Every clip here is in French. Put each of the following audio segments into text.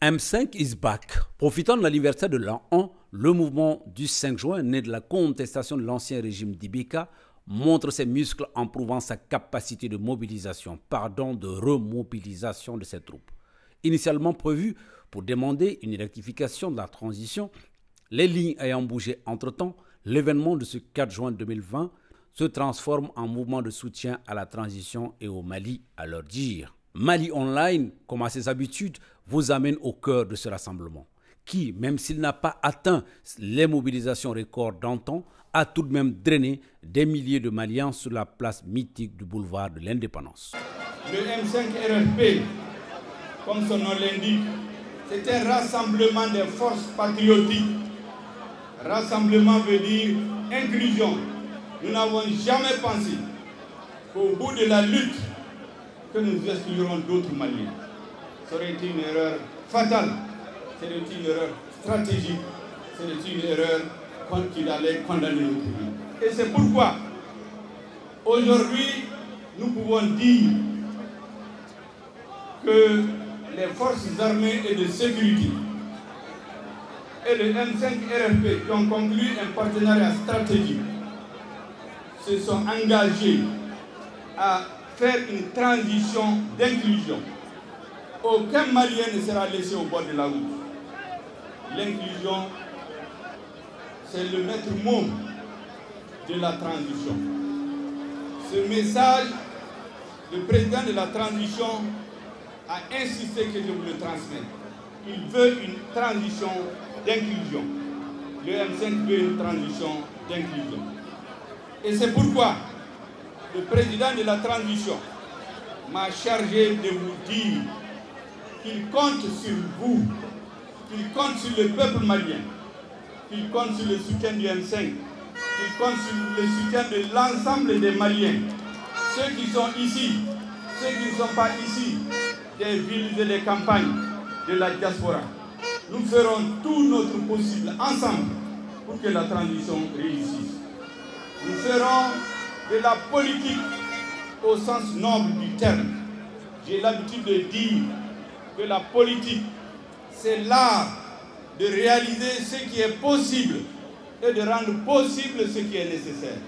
M5 is back. Profitant de l'anniversaire de l'an 1, le mouvement du 5 juin, né de la contestation de l'ancien régime d'Ibeka, montre ses muscles en prouvant sa capacité de mobilisation, de remobilisation de ses troupes. Initialement prévu pour demander une rectification de la transition, les lignes ayant bougé entre-temps, l'événement de ce 4 juin 2020 se transforme en mouvement de soutien à la transition et au Mali à leur dire. Mali Online, comme à ses habitudes, vous amène au cœur de ce rassemblement, qui, même s'il n'a pas atteint les mobilisations records d'antan, a tout de même drainé des milliers de Maliens sur la place mythique du boulevard de l'Indépendance. Le M5 RFP, comme son nom l'indique, c'est un rassemblement des forces patriotiques. Rassemblement veut dire inclusion. Nous n'avons jamais pensé qu'au bout de la lutte, que nous exclurons d'autres Maliens. Ça aurait été une erreur fatale, c'était une erreur stratégique, c'était une erreur qu'il allait condamner notre pays. Et c'est pourquoi, aujourd'hui, nous pouvons dire que les forces armées et de sécurité et le M5 RFP qui ont conclu un partenariat stratégique se sont engagés à faire une transition d'inclusion. Aucun Malien ne sera laissé au bord de la route. L'inclusion, c'est le maître mot de la transition. Ce message, le président de la transition a insisté que je vous le transmette. Il veut une transition d'inclusion. Le M5 veut une transition d'inclusion. Et c'est pourquoi le président de la transition m'a chargé de vous dire qu'il compte sur vous, qu'il compte sur le peuple malien, qu'il compte sur le soutien du M5, qu'il compte sur le soutien de l'ensemble des Maliens, ceux qui sont ici, ceux qui ne sont pas ici, des villes et des campagnes de la diaspora. Nous ferons tout notre possible ensemble pour que la transition réussisse. Nous ferons de la politique au sens noble du terme. J'ai l'habitude de dire que la politique, c'est l'art de réaliser ce qui est possible et de rendre possible ce qui est nécessaire.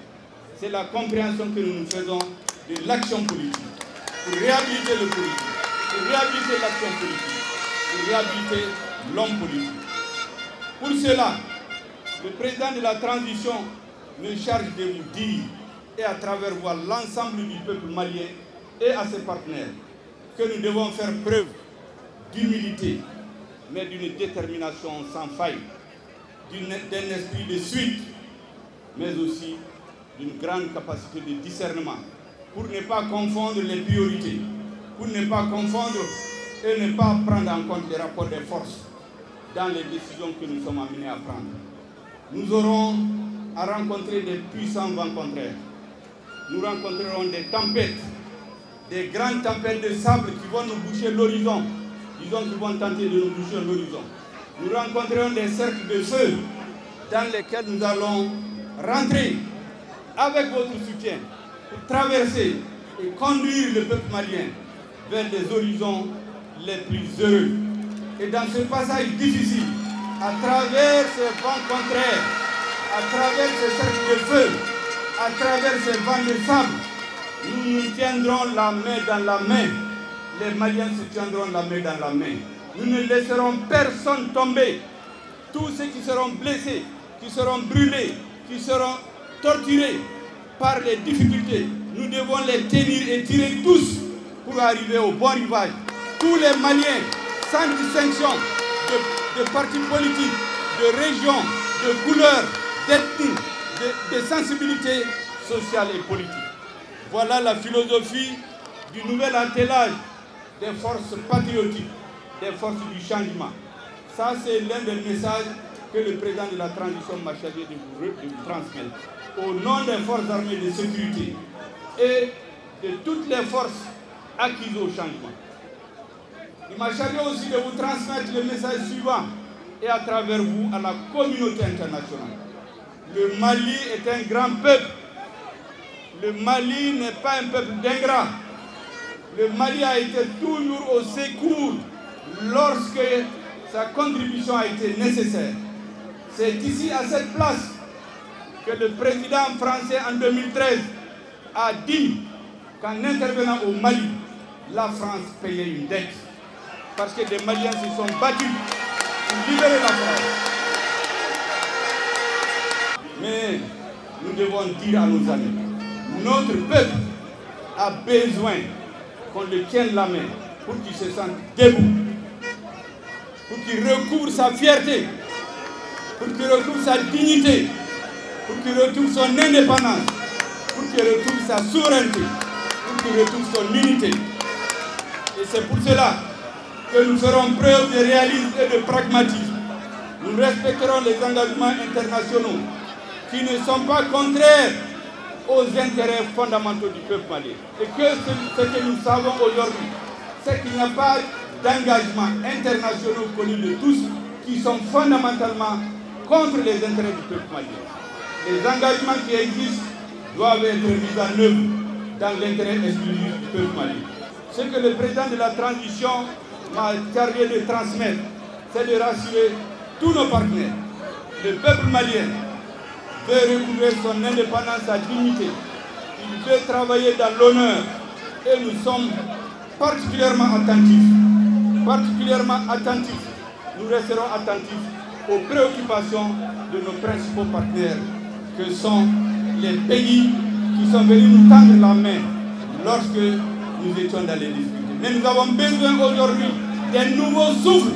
C'est la compréhension que nous faisons de l'action politique, pour réhabiliter le politique, pour réhabiliter l'action politique, pour réhabiliter l'homme politique. Pour cela, le président de la transition me charge de vous dire, et à travers vous, l'ensemble du peuple malien et à ses partenaires, que nous devons faire preuve d'humilité, mais d'une détermination sans faille, d'un esprit de suite, mais aussi d'une grande capacité de discernement, pour ne pas confondre les priorités, pour ne pas confondre et ne pas prendre en compte les rapports des forces dans les décisions que nous sommes amenés à prendre. Nous aurons à rencontrer des puissants vents contraires. Nous rencontrerons des tempêtes, des grandes tempêtes de sable qui vont nous boucher l'horizon, disons qui vont tenter de nous boucher l'horizon. Nous rencontrerons des cercles de feu dans lesquels nous allons rentrer avec votre soutien pour traverser et conduire le peuple malien vers les horizons les plus heureux. Et dans ce passage difficile, à travers ces vents contraires, à travers ces cercles de feu, à travers ces vents de sable, nous nous tiendrons la main dans la main. Les Maliens se tiendront la main dans la main. Nous ne laisserons personne tomber. Tous ceux qui seront blessés, qui seront brûlés, qui seront torturés par les difficultés, nous devons les tenir et tirer tous pour arriver au bon rivage. Tous les Maliens, sans distinction de partis politiques, de régions, de couleurs, d'ethnie, de sensibilité sociale et politique. Voilà la philosophie du nouvel attelage des forces patriotiques, des forces du changement. Ça, c'est l'un des messages que le président de la transition m'a chargé de vous transmettre. Au nom des forces armées de sécurité et de toutes les forces acquises au changement. Il m'a chargé aussi de vous transmettre le message suivant et à travers vous à la communauté internationale. Le Mali est un grand peuple. Le Mali n'est pas un peuple d'ingrats. Le Mali a été toujours au secours lorsque sa contribution a été nécessaire. C'est ici, à cette place, que le président français en 2013 a dit qu'en intervenant au Mali, la France payait une dette. Parce que des Maliens se sont battus pour libérer la France. Mais nous devons dire à nos amis, notre peuple a besoin qu'on le tienne la main pour qu'il se sente debout, pour qu'il recouvre sa fierté, pour qu'il retrouve sa dignité, pour qu'il retrouve son indépendance, pour qu'il retrouve sa souveraineté, pour qu'il retrouve son unité. Et c'est pour cela que nous ferons preuve de réalisme et de pragmatisme. Nous respecterons les engagements internationaux qui ne sont pas contraires aux intérêts fondamentaux du peuple malien. Et que ce que nous savons aujourd'hui, c'est qu'il n'y a pas d'engagements internationaux connus de tous qui sont fondamentalement contre les intérêts du peuple malien. Les engagements qui existent doivent être mis en œuvre dans l'intérêt exclusif du peuple malien. Ce que le président de la transition m'a chargé de transmettre, c'est de rassurer tous nos partenaires. Le peuple malien veut recouvrer son indépendance, sa dignité. Il veut travailler dans l'honneur et nous sommes particulièrement attentifs. Nous resterons attentifs aux préoccupations de nos principaux partenaires, que sont les pays qui sont venus nous tendre la main lorsque nous étions dans les difficultés. Mais nous avons besoin aujourd'hui d'un nouveau souffle,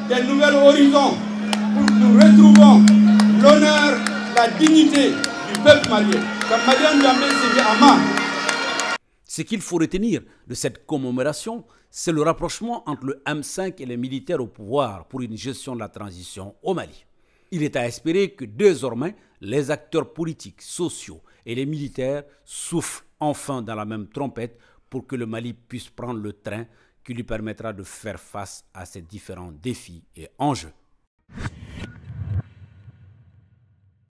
d'un nouvel horizon, pour que nous retrouvons l'honneur, la dignité du peuple malien. Ce qu'il faut retenir de cette commémoration, c'est le rapprochement entre le M5 et les militaires au pouvoir pour une gestion de la transition au Mali. Il est à espérer que désormais, les acteurs politiques, sociaux et les militaires soufflent enfin dans la même trompette pour que le Mali puisse prendre le train qui lui permettra de faire face à ces différents défis et enjeux.